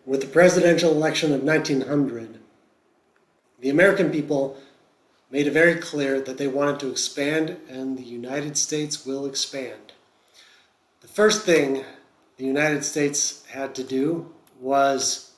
With the presidential election of 1900, the American people made it very clear that they wanted to expand, and the United States will expand. The first thing the United States had to do was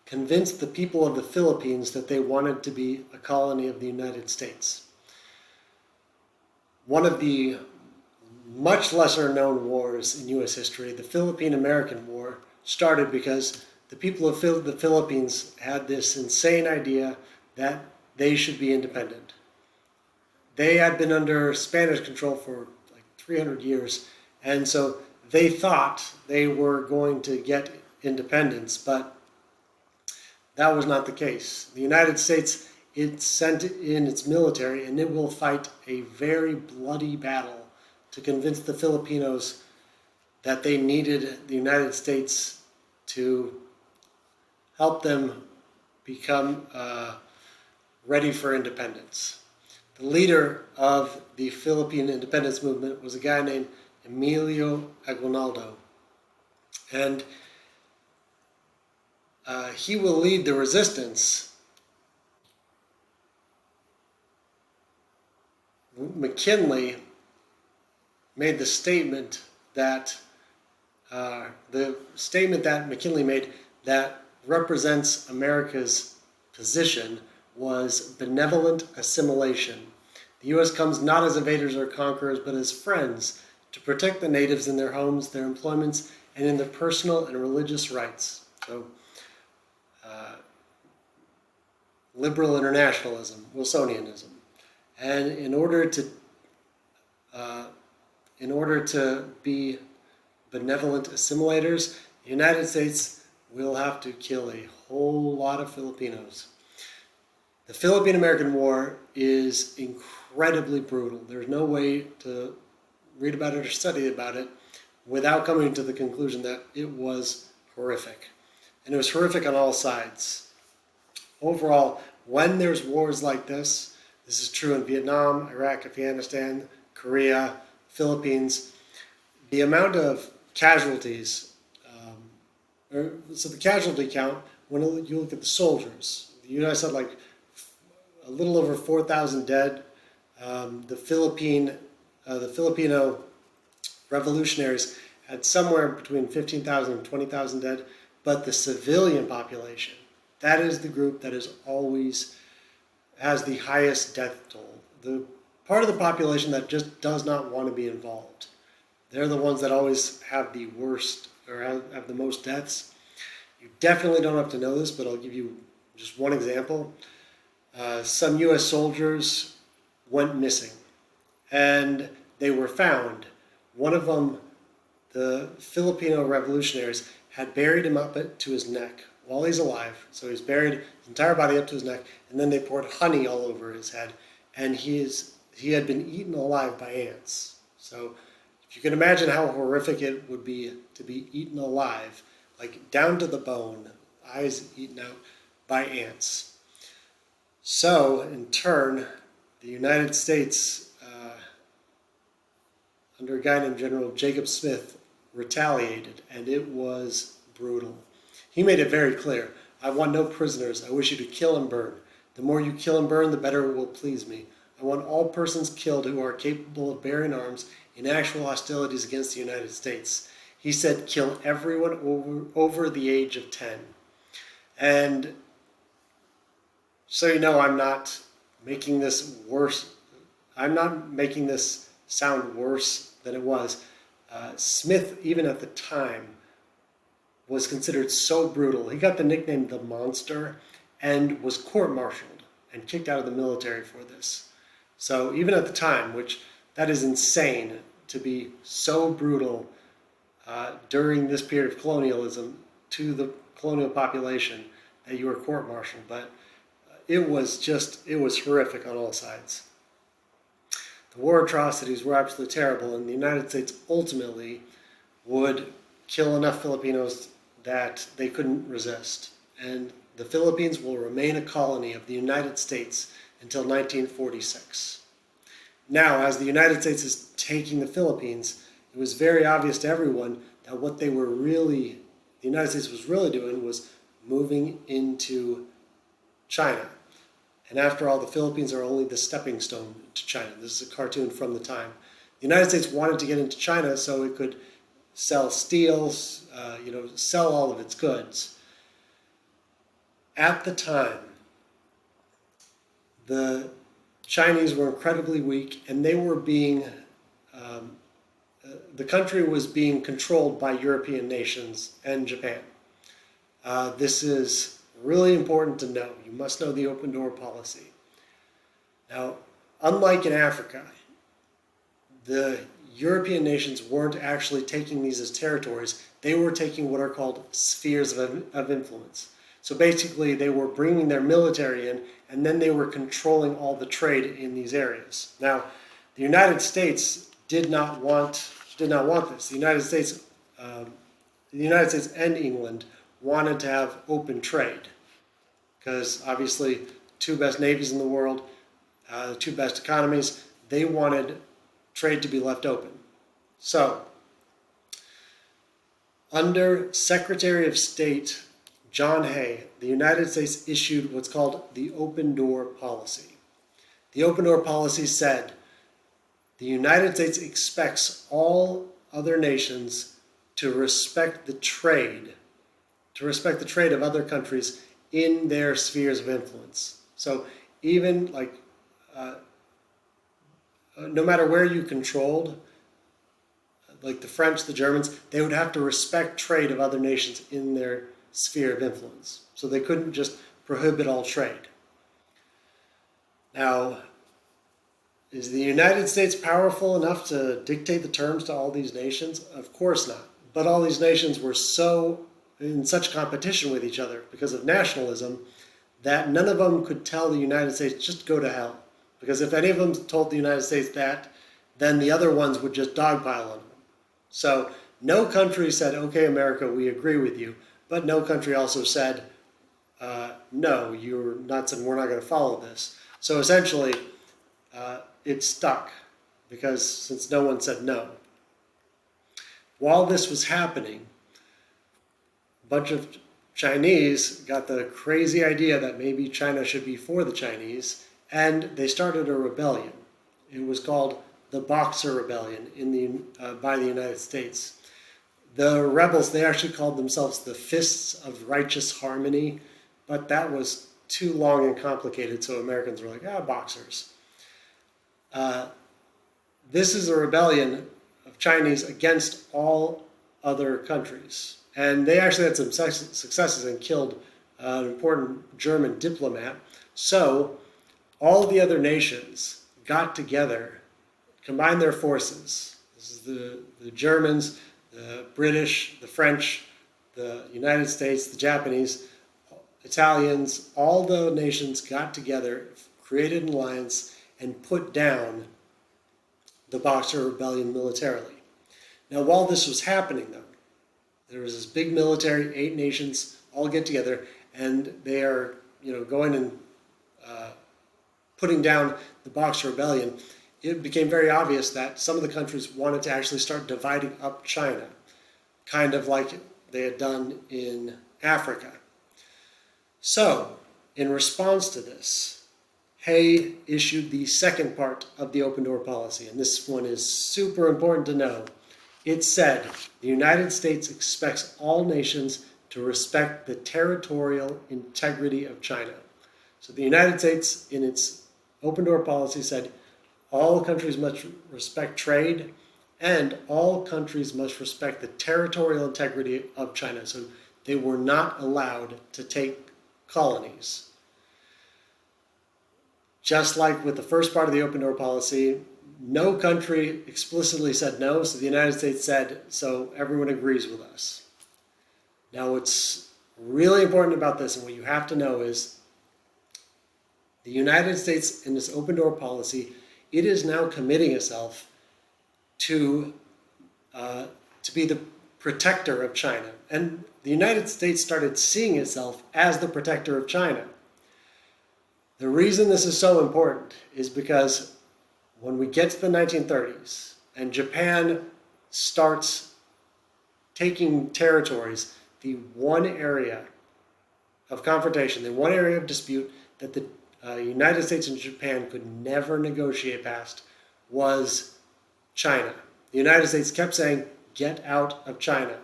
convince the people of the Philippines that they wanted to be a colony of the United States. One of the much lesser known wars in U.S. history, the Philippine-American War, started because the people of the Philippines had this insane idea that they should be independent. They had been under Spanish control for like 300 years, and so they thought they were going to get independence, but that was not the case. The United States, it sent in its military, and it will fight a very bloody battle to convince the Filipinos that they needed the United States to help them become ready for independence. The leader of the Philippine independence movement was a guy named Emilio Aguinaldo. And he will lead the resistance. McKinley made the statement that McKinley made that represents America's position was benevolent assimilation. The U.S. comes not as invaders or conquerors, but as friends to protect the natives in their homes, their employments, and in their personal and religious rights. So, liberal internationalism, Wilsonianism. And in order to be benevolent assimilators, the United States will have to kill a whole lot of Filipinos. The Philippine-American War is incredibly brutal. There's no way to read about it or study about it without coming to the conclusion that it was horrific. And it was horrific on all sides. Overall, when there's wars like this is true in Vietnam, Iraq, Afghanistan, Korea, Philippines, the amount of casualties, so the casualty count, when you look at the soldiers, the U.S. had like a little over 4,000 dead. The Filipino revolutionaries had somewhere between 15,000 and 20,000 dead, but the civilian population, that is the group that is always has the highest death toll. The part of the population that just does not want to be involved. They're the ones that always have the worst or have the most deaths. You definitely don't have to know this, but I'll give you just one example. Some U.S. soldiers went missing, and they were found. One of them, the Filipino revolutionaries, had buried him up to his neck while he's alive. So he's buried his entire body up to his neck, and then they poured honey all over his head, and he had been eaten alive by ants. So if you can imagine how horrific it would be to be eaten alive, like down to the bone, eyes eaten out by ants. So, in turn, the United States, under a guy named General Jacob Smith, retaliated, and it was brutal. He made it very clear, I want no prisoners. I wish you to kill and burn. The more you kill and burn, the better it will please me. I want all persons killed who are capable of bearing arms in actual hostilities against the United States. He said, kill everyone over the age of 10. And so you know, I'm not making this worse. I'm not making this sound worse than it was. Smith, even at the time, was considered so brutal. He got the nickname the Monster and was court-martialed and kicked out of the military for this. So even at the time, which that is insane to be so brutal during this period of colonialism to the colonial population that you were court-martialed, but it was horrific on all sides. The war atrocities were absolutely terrible, and the United States ultimately would kill enough Filipinos that they couldn't resist. And the Philippines will remain a colony of the United States until 1946. Now, as the United States is taking the Philippines, it was very obvious to everyone that what they were really the United States was really doing was moving into China. And after all, the Philippines are only the stepping stone to China. This is a cartoon from the time. The United States wanted to get into China so it could sell steel, sell all of its goods. At the time, the Chinese were incredibly weak, and they were the country was being controlled by European nations and Japan. This is really important to know. You must know the open door policy. Now, unlike in Africa, the European nations weren't actually taking these as territories. They were taking what are called spheres of influence. So basically, they were bringing their military in, and then they were controlling all the trade in these areas. Now, the United States did not want this. The United States and England wanted to have open trade because obviously two best navies in the world, two best economies, they wanted trade to be left open. So, under Secretary of State John Hay, the United States issued what's called the Open Door Policy. The Open Door Policy said the United States expects all other nations to respect the trade of other countries in their spheres of influence. So even no matter where you controlled, like the French, the Germans, they would have to respect trade of other nations in their sphere of influence. So they couldn't just prohibit all trade. Now, is the United States powerful enough to dictate the terms to all these nations? Of course not. But all these nations were in such competition with each other because of nationalism that none of them could tell the United States, just go to hell. Because if any of them told the United States that, then the other ones would just dogpile on them. So no country said, okay, America, we agree with you. But no country also said, no, you're nuts and we're not going to follow this. So essentially, it stuck because since no one said no. While this was happening, a bunch of Chinese got the crazy idea that maybe China should be for the Chinese, and they started a rebellion. It was called the Boxer Rebellion by the United States. The rebels, they actually called themselves the Fists of Righteous Harmony, but that was too long and complicated, so Americans were like, boxers. This is a rebellion of Chinese against all other countries. And they actually had some successes and killed an important German diplomat. So all the other nations got together, combined their forces. This is the Germans, the British, the French, the United States, the Japanese, Italians, all the nations got together, created an alliance, and put down the Boxer Rebellion militarily. Now, while this was happening, though, there was this big military, 8 nations all get together, and they are, going and putting down the Boxer Rebellion. It became very obvious that some of the countries wanted to actually start dividing up China, kind of like they had done in Africa. So, in response to this, Hay issued the second part of the Open Door Policy, and this one is super important to know. It said, the United States expects all nations to respect the territorial integrity of China. So the United States, in its Open Door Policy, said all countries must respect trade, and all countries must respect the territorial integrity of China. So they were not allowed to take colonies. Just like with the first part of the Open Door Policy, no country explicitly said no, so the United States said, so everyone agrees with us. Now, what's really important about this and what you have to know is the United States, in this Open Door Policy, it is now committing itself to be the protector of China. And the United States started seeing itself as the protector of China. The reason this is so important is because when we get to the 1930s and Japan starts taking territories, the one area of confrontation, the one area of dispute that the United States and Japan could never negotiate past was China. The United States kept saying, get out of China.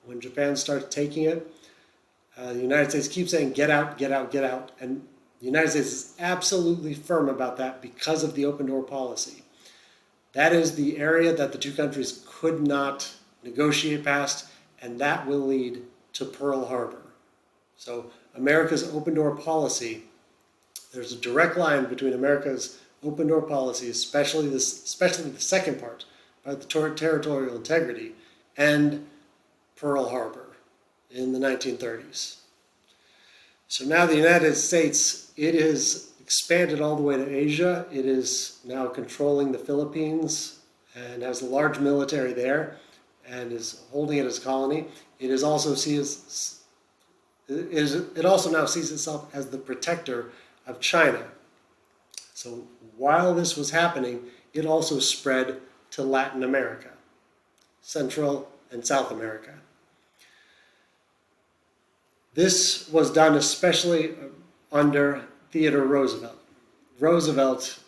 When Japan started taking it, the United States keeps saying, get out, get out, get out. And the United States is absolutely firm about that because of the open door policy. That is the area that the two countries could not negotiate past, and that will lead to Pearl Harbor. So America's open door policy, there's a direct line between America's open door policy, especially the second part, about the territorial integrity, and Pearl Harbor in the 1930s. So now the United States, it is expanded all the way to Asia. It is now controlling the Philippines and has a large military there and is holding it as a colony. It is also it also now sees itself as the protector of China. So while this was happening, it also spread to Latin America, Central and South America. This was done especially under Theodore Roosevelt. Roosevelt,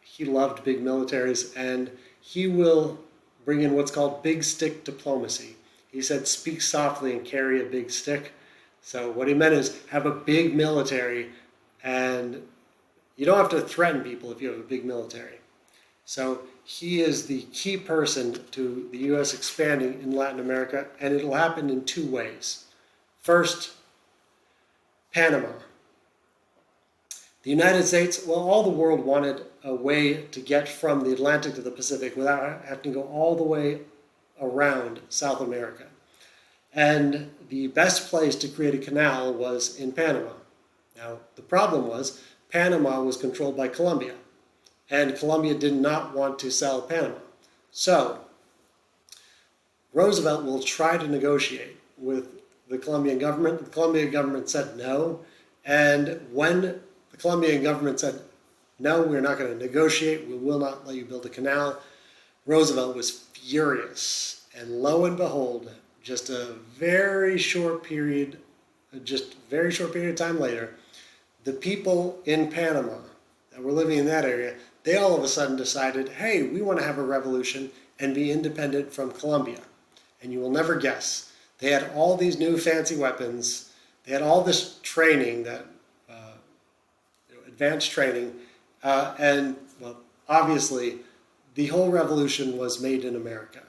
he loved big militaries, and he will bring in what's called big stick diplomacy. He said, speak softly and carry a big stick. So what he meant is have a big military, and you don't have to threaten people if you have a big military. So he is the key person to the U.S. expanding in Latin America, and it'll happen in two ways. First, Panama. The United States, well, all the world wanted a way to get from the Atlantic to the Pacific without having to go all the way around South America. And the best place to create a canal was in Panama. Now, the problem was Panama was controlled by Colombia, and Colombia did not want to sell Panama. So, Roosevelt will try to negotiate with the Colombian government. The Colombian government said no, and when the Colombian government said, no, we're not going to negotiate, we will not let you build a canal, Roosevelt was furious. And lo and behold, just a very short period of time later, the people in Panama that were living in that area, they all of a sudden decided, hey, we want to have a revolution and be independent from Colombia. And you will never guess, they had all these new fancy weapons, they had all this training, that advanced training, and well, obviously the whole revolution was made in America.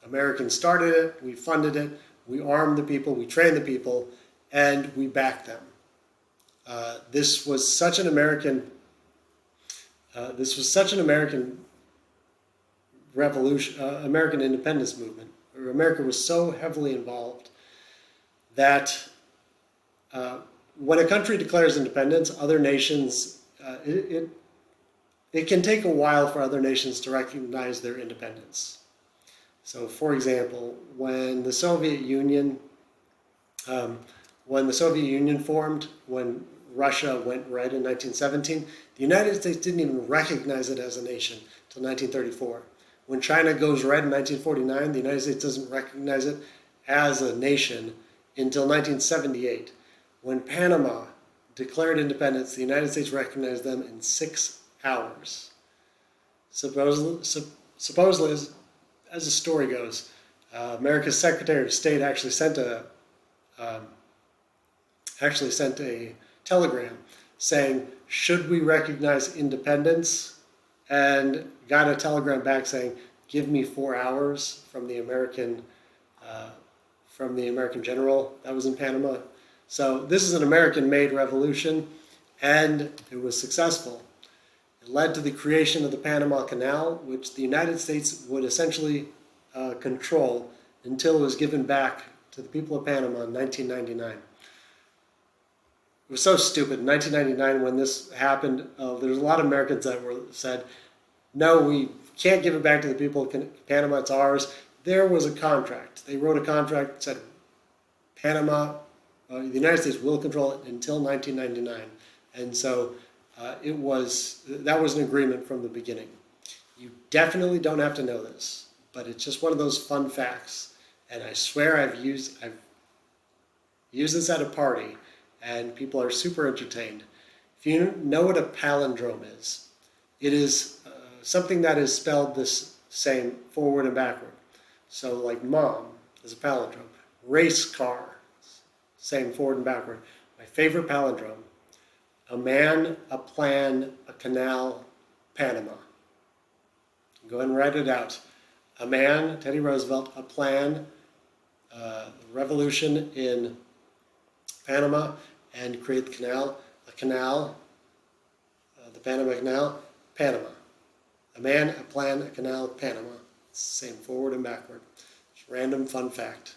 Americans started it, we funded it, we armed the people, we trained the people, and we backed them. This was such an American revolution, American independence movement. America was so heavily involved that when a country declares independence, other nations, it can take a while for other nations to recognize their independence. So, for example, when the Soviet Union formed, when Russia went red in 1917, the United States didn't even recognize it as a nation until 1934. When China goes red in 1949, the United States doesn't recognize it as a nation until 1978. When Panama declared independence, the United States recognized them in 6 hours. Supposedly, as the story goes, America's Secretary of State actually sent a telegram saying, should we recognize independence? And got a telegram back saying, give me 4 hours from the American general that was in Panama. So this is an American-made revolution, and it was successful. It led to the creation of the Panama Canal, which the United States would essentially control until it was given back to the people of Panama in 1999. It was so stupid. In 1999, when this happened, there's a lot of Americans that said, no, we can't give it back to the people of Panama, it's ours. There was a contract. They wrote a contract that said Panama, the United States will control it until 1999. And so that was an agreement from the beginning. You definitely don't have to know this, but it's just one of those fun facts. And I swear I've Use this at a party, and people are super entertained. If you know what a palindrome is, it is something that is spelled this same forward and backward. So like mom is a palindrome. Race car, same forward and backward. My favorite palindrome, a man, a plan, a canal, Panama. Go ahead and write it out. A man, Teddy Roosevelt, a plan, revolution in Panama, and create the canal. A canal, the Panama Canal, Panama. A man, a plan, a canal, Panama. Same forward and backward. Just random fun fact.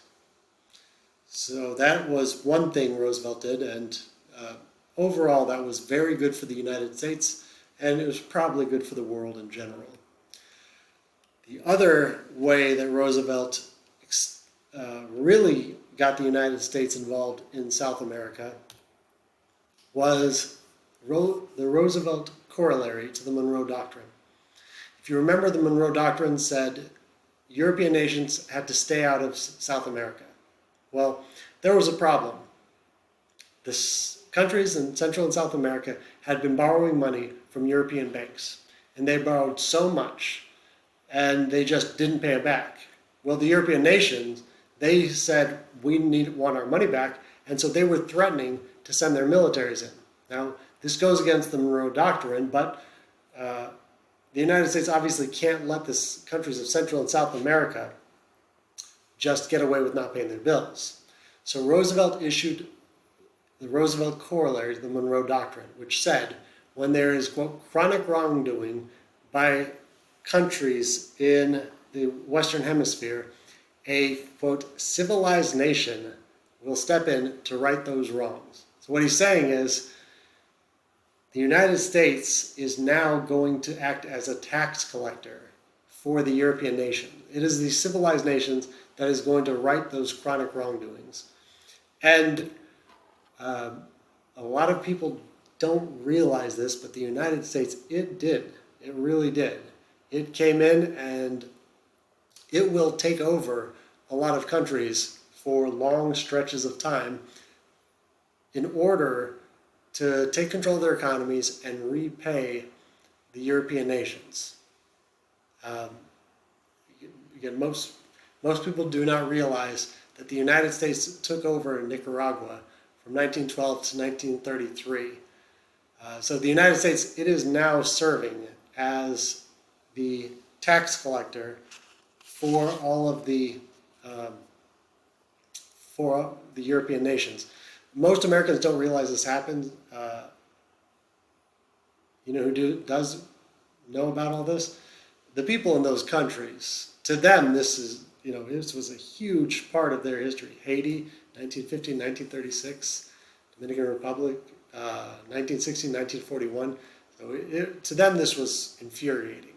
So that was one thing Roosevelt did, and overall that was very good for the United States, and it was probably good for the world in general. The other way that Roosevelt really got the United States involved in South America was the Roosevelt corollary to the Monroe Doctrine. If you remember, the Monroe Doctrine said European nations had to stay out of South America. Well, there was a problem. The countries in Central and South America had been borrowing money from European banks, and they borrowed so much, and they just didn't pay it back. Well, the European nations, they said, we want our money back, and so they were threatening to send their militaries in. Now, this goes against the Monroe Doctrine, but the United States obviously can't let the countries of Central and South America just get away with not paying their bills. So Roosevelt issued the Roosevelt corollary to the Monroe Doctrine, which said when there is, quote, chronic wrongdoing by countries in the Western Hemisphere, a, quote, civilized nation will step in to right those wrongs. So what he's saying is the United States is now going to act as a tax collector for the European nation. It is the civilized nations that is going to right those chronic wrongdoings. And a lot of people don't realize this, but the United States, it did. It really did. It came in and it will take over a lot of countries for long stretches of time in order to take control of their economies and repay the European nations. Again, most people do not realize that the United States took over Nicaragua from 1912 to 1933. So the United States, it is now serving as the tax collector for all of the European nations. Most Americans don't realize this happened. You know who does know about all this? The people in those countries. To them, this was a huge part of their history. Haiti, 1950, 1936. Dominican Republic, 1960, 1941. So to them, this was infuriating.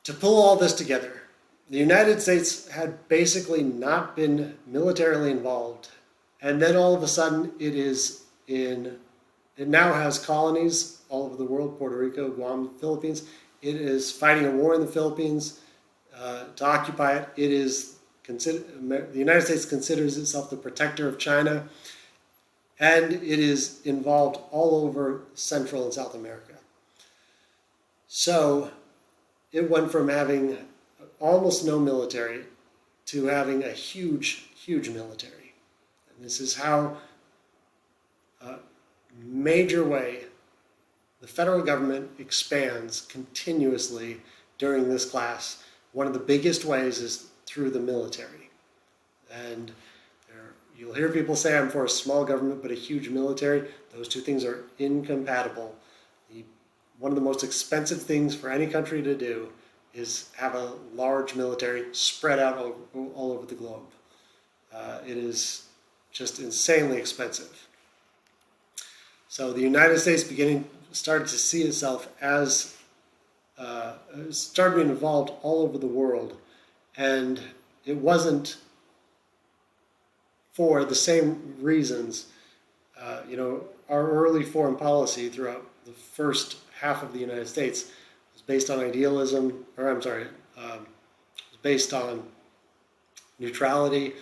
To pull all this together, the United States had basically not been militarily involved, and then all of a sudden it now has colonies all over the world: Puerto Rico, Guam, Philippines. It is fighting a war in the Philippines to occupy it. The United States considers itself the protector of China, and it is involved all over Central and South America. So it went from having almost no military to having a huge, huge military. And this is how major way the federal government expands continuously during this class. One of the biggest ways is through the military. And you'll hear people say, I'm for a small government but a huge military. Those two things are incompatible. One of the most expensive things for any country to do is have a large military spread out all over the globe. It is just insanely expensive. So the United States started to see itself as started being involved all over the world, and it wasn't for the same reasons. Our early foreign policy throughout the first half of the United States was based on was based on neutrality.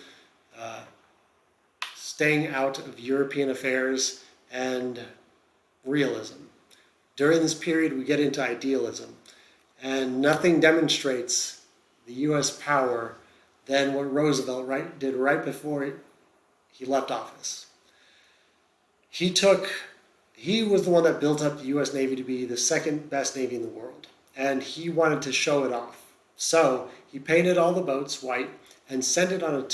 staying out of European affairs, and realism. During this period, we get into idealism, and nothing demonstrates the U.S. power than what Roosevelt did right before he left office. He was the one that built up the U.S. Navy to be the second best Navy in the world, and he wanted to show it off. So he painted all the boats white and sent it on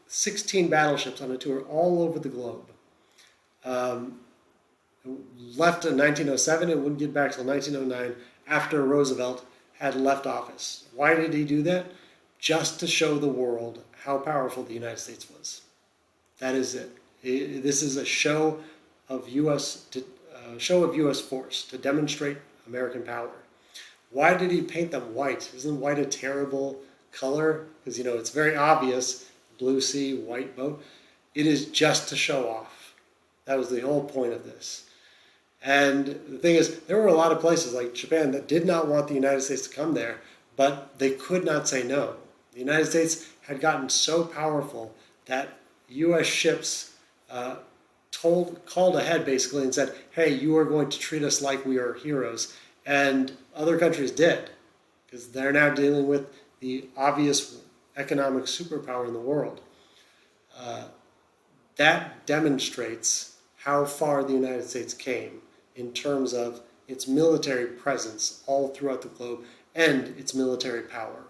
16 battleships on a tour all over the globe. Left in 1907 and wouldn't get back till 1909 after Roosevelt had left office. Why did he do that? Just to show the world how powerful the United States was. That is it. This is a show of U.S. force to demonstrate American power. Why did he paint them white? Isn't white a terrible color? Because it's very obvious. Blue sea, white boat. It is just to show off. That was the whole point of this. And the thing is, there were a lot of places like Japan that did not want the United States to come there, but they could not say no. The United States had gotten so powerful that U.S. ships called ahead basically and said, hey, you are going to treat us like we are heroes. And other countries did, because they're now dealing with the obvious economic superpower in the world. That demonstrates how far the United States came in terms of its military presence all throughout the globe and its military power.